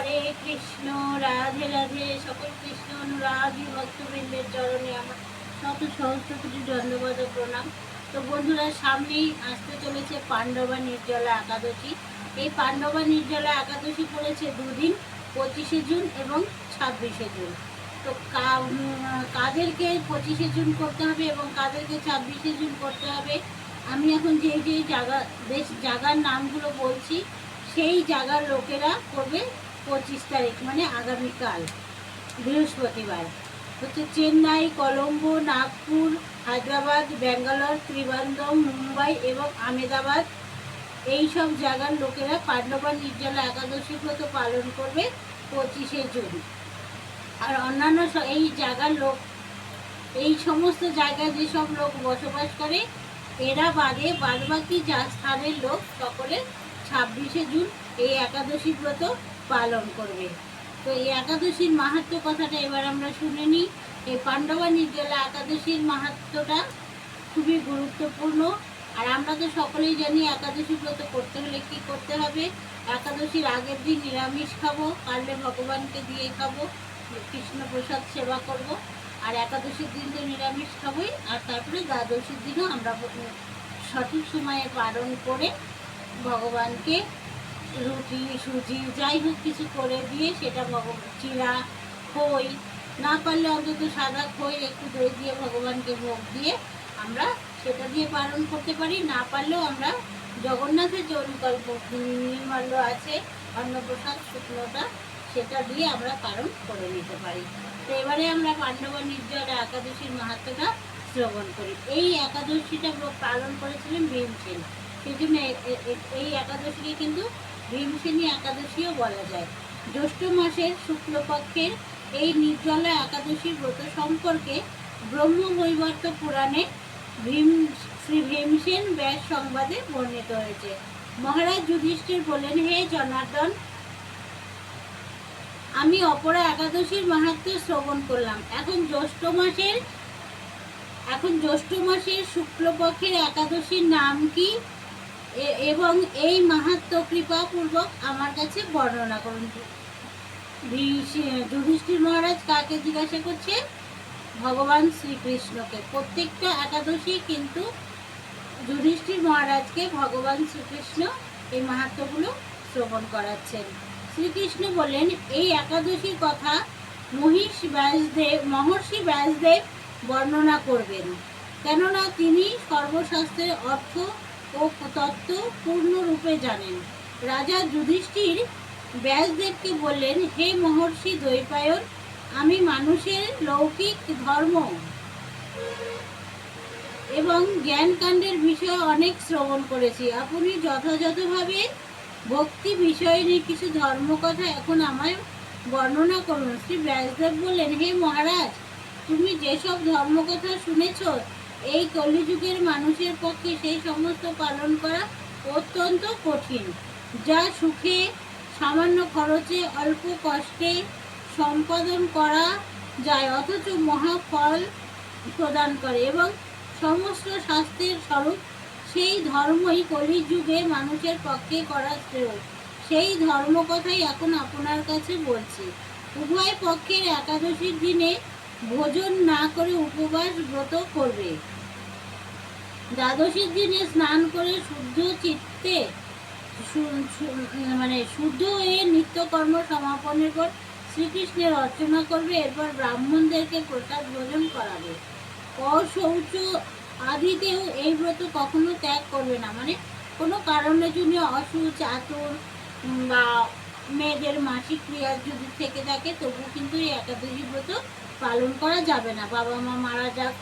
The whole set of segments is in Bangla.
হরে কৃষ্ণ। রাধে রাধে। সকল কৃষ্ণ অনুরাগী ভক্তবৃন্দের চরণে আমার শত সহস্র কোটি ধন্যবাদ ও প্রণাম। তো বন্ধুরা, সামনেই আসতে চলেছে পাণ্ডবা নির্জলা একাদশী। এই পাণ্ডবা নির্জলা একাদশী পড়েছে দুদিন, 25শে জুন এবং 26শে জুন। তো কাদেরকে 25শে জুন করতে হবে এবং কাদেরকে 26শে জুন করতে হবে, আমি এখন যে যে জায়গার নামগুলো বলছি সেই জায়গার লোকেরা করবে 25 তারিখ, মানে আগামীকাল বৃহস্পতিবার। হচ্ছে চেন্নাই, কলম্বো, নাগপুর, হায়দ্রাবাদ, ব্যাঙ্গালোর, ত্রিবান্দ্রম, মুম্বাই এবং আহমেদাবাদ, এই সব জায়গার লোকেরা পাণ্ডবা নির্জলা একাদশী ব্রত পালন করবে 25শে জুন। আর অন্যান্য এই জায়গার লোক, এই সমস্ত জায়গায় যেসব লোক বসবাস করে এরা বাদে বাদবাকি স্থানের লোক সকলে 26শে জুন এই একাদশী ব্রত পালন করবে। তো এই একাদশীর মাহাত্ম্য কথাটা এবার আমরা শুনে নিই। এই পাণ্ডবা নির্জলা একাদশীর মাহাত্ম্যটা খুবই গুরুত্বপূর্ণ। আর আমরা তো সকলেই জানি একাদশী ব্রত করতে হলে কি করতে হবে। একাদশীর আগের দিন নিরামিষ খাবো, পারলে ভগবানকে দিয়ে খাবো, কৃষ্ণ প্রসাদ সেবা করব। আর একাদশীর দিন তো নিরামিষ খাবোই। আর তারপরে দ্বাদশীর দিনও আমরা সঠিক সময়ে পালন করে ভগবানকে রুটি সুজি যাই হোক কিছু করে দিয়ে সেটা চিড়া, খই, না পারলে অন্তত সাদা খই একটু দই দিয়ে ভগবানকে ভোগ দিয়ে আমরা সেটা দিয়ে পালন করতে পারি। না পারলেও আমরা জগন্নাথের যে নির্মাল্য আছে অন্নপ্রসাদ শুকনোটা, সেটা দিয়ে আমরা পালন করে নিতে পারি। তো এবারে আমরা পাণ্ডবা নির্জলা একাদশীর মাহাত্ম্যটা শ্রবণ করি। এই একাদশীটা পালন করেছিলেন ভীমসেন, সেই জন্য এই একাদশীকে কিন্তু ভীমসেনী একাদশীও বলা যায়। জ্যৈষ্ঠ মাসের শুক্লপক্ষের এই নির্জলা একাদশী ব্রত সম্পর্কে ব্রহ্মবৈবর্ত পুরাণে শ্রী ভীমসেন ব্যাস সংবাদে বর্ণিত হয়েছে। মহারাজ যুধিষ্ঠির বলেন, হে জনার্দন, আমি অপরা একাদশীর মাহাত্ম্য শ্রবণ করলাম। এখন জ্যৈষ্ঠ মাসের শুক্লপক্ষের একাদশীর নাম কি এবং এই মাহাত্ম্য কৃপাপূর্বক আমার কাছে বর্ণনা করুন। যুধিষ্ঠির মহারাজ কাকে জিজ্ঞাসা করছে? ভগবান শ্রীকৃষ্ণকে। প্রত্যেকটা একাদশী কিন্তু যুধিষ্ঠির মহারাজকে ভগবান শ্রীকৃষ্ণ এই মাহাত্ম্যগুলো শ্রবণ করাচ্ছেন। শ্রীকৃষ্ণ বলেন, এই একাদশীর কথা মহর্ষি ব্যাসদেব বর্ণনা করবেন, কেননা তিনি সর্বশাস্ত্রের অর্থ ও তত্ত্ব পূর্ণরূপে জানেন। রাজা যুধিষ্ঠির ব্যাসদেবকে বললেন, হে মহর্ষি দ্বৈপায়ন, আমি মানুষের লৌকিক ধর্ম এবং জ্ঞানকাণ্ডের বিষয়ে অনেক শ্রবণ করেছি। আপনি যথাযথভাবে ভক্তি বিষয় নিয়ে কিছু ধর্মকথা এখন আমায় বর্ণনা করুন। শ্রী ব্যাসদেব বললেন, হে মহারাজ, তুমি যেসব ধর্মকথা শুনেছ, এই কলিযুগের মানুষের পক্ষে সেই সমস্ত পালন করা অত্যন্ত কঠিন, যা সুখে, সামান্য খরচে, অল্প কষ্টে সম্পাদন করা যায়, অথচ মহাফল প্রদান করে এবং সমস্ত শাস্ত্রের স্বরূপ। সেই ধর্মই কলিযুগে মানুষের পক্ষে করা শ্রেয়। সেই ধর্মকথাই এখন আপনার কাছে বলছি। উভয় পক্ষের একাদশীর দিনে ভোজন না করে উপবাস ব্রত করবে। দ্বাদশীর দিনে স্নান করে শুদ্ধ চিত্তে শুদ্ধ হয়ে নিত্যকর্ম সমাপনের পর শ্রীকৃষ্ণের অর্চনা করবে। এরপর ব্রাহ্মণদেরকে প্রসাদ ভোজন করাবে। অশৌচ আদিতেও এই ব্রত কখনো ত্যাগ করবে না, মানে কোনো কারণে যদি অসুচ, আতুর বা মেয়েদের মাসিক ক্রিয়া যদি থেকে থাকে, তবু কিন্তু এই একাদশী ব্রত পালন করা যাবে না। বাবা মা মারা যাক,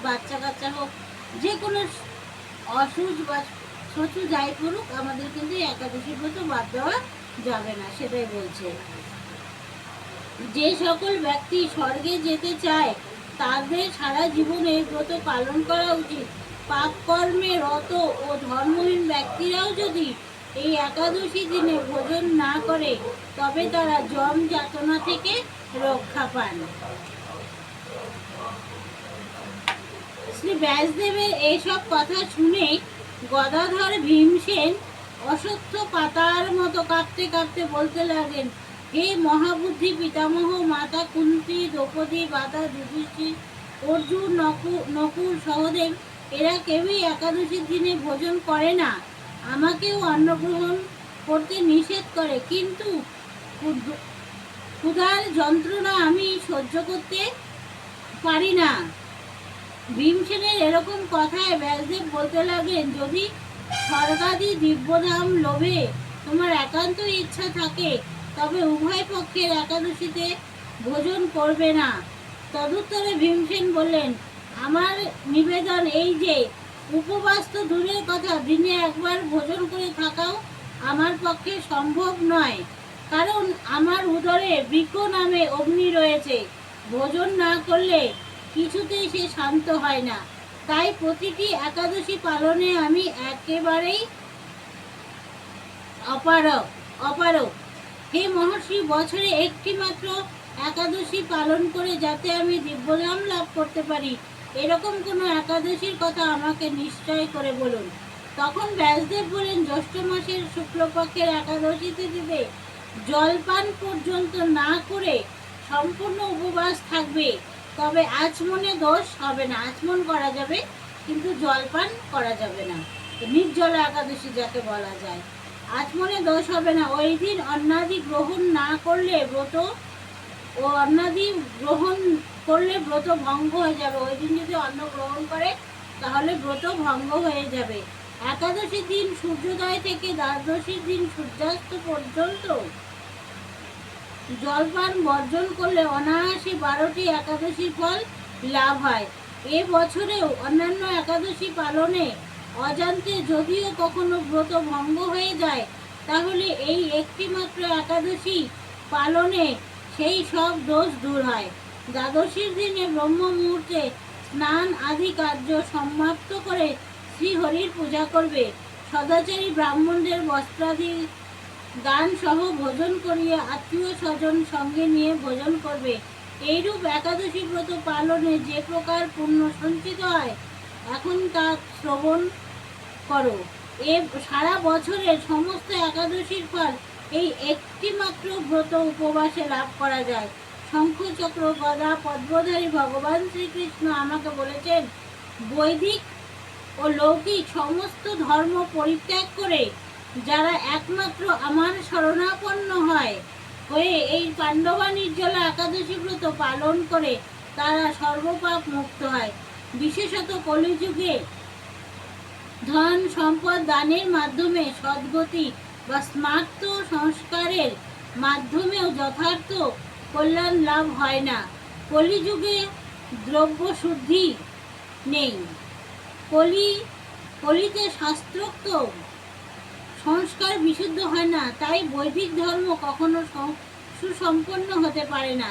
বাচ্চা কাচ্চা হোক, যে কোনো অসুচ বা শত্রু যাই করুক, আমাদের কিন্তু এই একাদশী ব্রত বাদ দেওয়া যাবে না, সেটাই বলছে। যে সকল ব্যক্তি স্বর্গে যেতে চায় তাদের সারা জীবনে ব্রত পালন করা উচিত। পাপ কর্মে রত ও ধর্মহীন ব্যক্তিরাও যদি এই একাদশী দিনে ভোজন না করে, তবে তারা যম যাতনা থেকে রক্ষা পান। শ্রী ব্যাসদেবের এইসব কথা শুনে গদাধর ভীমসেন অসত্য পাতার মতো কাঁপতে কাঁপতে বলতে লাগলেন, হে মহাবুদ্ধি পিতামহ, মাতা কুন্তী, দ্রৌপদী, মাতা যুধিষ্ঠির, অর্জুন, নকুল, সহদেব, এরা কেউই একাদশীর দিনে ভোজন করে না। আমাকেও অন্নগ্রহণ করতে নিষেধ করে, কিন্তু ক্ষুধার যন্ত্রণা আমি সহ্য করতে পারি না। ভীমসেনের এরকম কথায় ব্যাসদেব বলতে লাগলেন, যদি স্বর্গাদি দিব্যধাম লোভে তোমার একান্ত ইচ্ছা থাকে, তবে উভয় পক্ষের একাদশীতে ভোজন করবে না। তদুত্তরে ভীমসেন বললেন, আমার নিবেদন এই যে, উপবাস তো দূরের কথা, দিনে একবার ভোজন করে থাকাও আমার পক্ষে সম্ভব নয়, কারণ আমার উদরে বৃক্ষ নামে অগ্নি রয়েছে। ভোজন না করলে কিছুতেই সে শান্ত হয় না। তাই প্রতিটি একাদশী পালনে আমি একেবারেই অপারক। হে মহর্ষি, বছরে একটি মাত্র একাদশী পালন করে যাতে আমি দিব্যধাম লাভ করতে পারি, এরকম কোনো একাদশীর কথা আমাকে নিশ্চয় করে বলুন। তখন ব্যাসদেব বলেন, জ্যৈষ্ঠ মাসের শুক্লপক্ষের একাদশী তিথিতে জলপান পর্যন্ত না করে সম্পূর্ণ উপবাস থাকবে, তবে আচমনে দোষ হবে না। আচমন করা যাবে, কিন্তু জলপান করা যাবে না, নির্জলা একাদশী যাকে বলা যায়। আচমনে দোষ হবে না। ওই দিন অন্নাদি গ্রহণ না করলে ব্রত অন্নাদি গ্রহণ করলে ব্রত ভঙ্গ হয়ে যাবে। ওই দিন যদি অন্ন গ্রহণ করে তাহলে ব্রত ভঙ্গ হয়ে যাবে। একাদশীর দিন সূর্যোদয় থেকে দ্বাদশীর দিন সূর্যাস্ত পর্যন্ত জলপান বর্জন করলে অনায়াসে 12টি একাদশীর ফল লাভ হয়। এ বছরেও অন্যান্য একাদশী পালনে অজান্তে যদিও কখনো ব্রত ভঙ্গ হয়ে যায়, তাহলে এই একটি মাত্র একাদশী পালনে সেই সব দোষ দূর হয়। দ্বাদশীর দিনে ব্রহ্ম মুহূর্তে স্নান আদি কার্য সমাপ্ত করে শ্রীহরির পূজা করবে। সদাচারী ব্রাহ্মণদের বস্ত্রাদি দান সহ ভোজন করিয়া আত্মীয় স্বজন সঙ্গে নিয়ে ভোজন করবে। এইরূপ একাদশী ব্রত পালনে যে প্রকার পুণ্য সঞ্চিত হয়, এখন তা শ্রবণ করো। এ সারা বছরের সমস্ত একাদশীর ফল এই একটি মাত্র ব্রত উপবাসে লাভ করা যায়। শঙ্খ চক্র গদা পদ্মধারী ভগবান শ্রীকৃষ্ণ আমাকে বলেছেন, বৈদিক ও লৌকিক সমস্ত ধর্ম পরিত্যাগ করে যারা একমাত্র আমার শরণাপন্ন হয়ে এই পাণ্ডবা নির্জলা একাদশী ব্রত পালন করে তারা সর্বপাপ মুক্ত হয়। বিশেষত কলিযুগে ধন সম্পদ দানের মাধ্যমে সদ্গতি বা স্মার্ত সংস্কারের মাধ্যমেও যথার্থ কল্যাণ লাভ হয় না। কলিযুগে দ্রব্য শুদ্ধি নেই। কলিতে শাস্ত্রোক্ত সংস্কার বিশুদ্ধ হয় না, তাই বৈদিক ধর্ম কখনো সুসম্পন্ন হতে পারে না।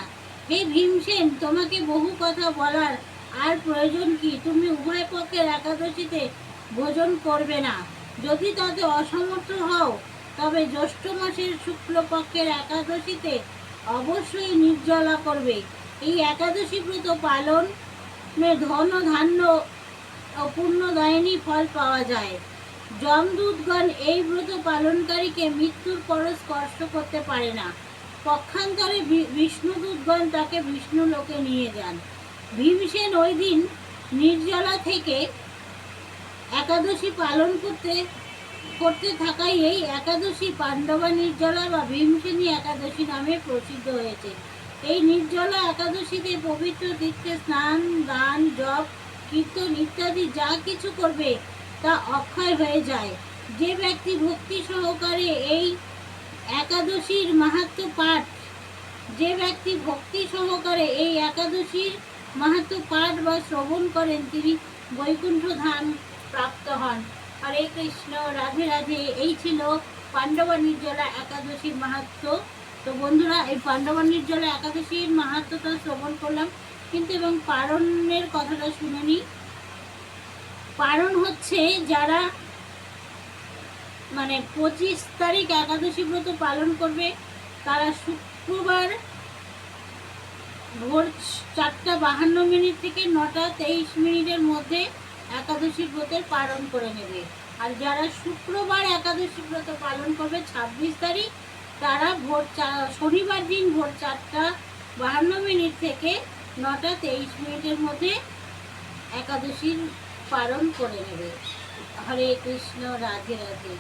হে ভীমসেন, তোমাকে বহু কথা বলার আর প্রয়োজন কি? তুমি উভয় পক্ষের একাদশীতে ভোজন করবে না। যদি তাতে অসমর্থ হও, তবে জ্যৈষ্ঠ মাসের শুক্লপক্ষের একাদশীতে অবশ্যই নির্জলা করবে। এই একাদশী ব্রত পালনে ধন ও ধান্য ও পুণ্যদায়িনী ফল পাওয়া যায়। যমদূতগণ এই ব্রত পালনকারীকে মৃত্যুর পর স্পর্শ করতে পারে না। পক্ষান্তরে বিষ্ণুদূতগণ তাকে বিষ্ণু লোকে নিয়ে যান। ভীমসেন ওই দিন নির্জলা থেকে একাদশী পালন করতে থাকাই এই একাদশী পাণ্ডবা নির্জলা বা ভীমসেনী একাদশী নামে প্রসিদ্ধ হয়েছে। এই নির্জলা একাদশীতে পবিত্র তীর্থে স্নান দান জপ কীর্তন ইত্যাদি যা কিছু করবে তা অক্ষয় হয়ে যায়। যে ব্যক্তি ভক্তি সহকারে এই একাদশীর মাহাত্ম্য পাঠ বা শ্রবণ করেন, তিনি বৈকুণ্ঠ ধাম প্রাপ্ত হন। হরে কৃষ্ণ, রাধে রাধে। এই ছিল পাণ্ডবা নির্জলা একাদশীর মাহাত্ম্য। তো বন্ধুরা, এই পাণ্ডবা নির্জলা একাদশীর মাহাত্ম্যটা শ্রবণ করলাম, কিন্তু এবং পারণের কথাটা শুনে নিই। পারণ হচ্ছে যারা 25 তারিখ একাদশী ব্রত পালন করবে, তারা শুক্রবার ভোর 4:52 থেকে 9:23 মধ্যে একাদশী ব্রতের পালন করে নেবে। আর যারা শুক্রবার একাদশী ব্রত পালন করবে 26 তারিখ, তারা শনিবার দিন ভোর 4:52 থেকে 9:23 মধ্যে একাদশীর পালন করে নেবে। হরে কৃষ্ণ, রাধে রাধে।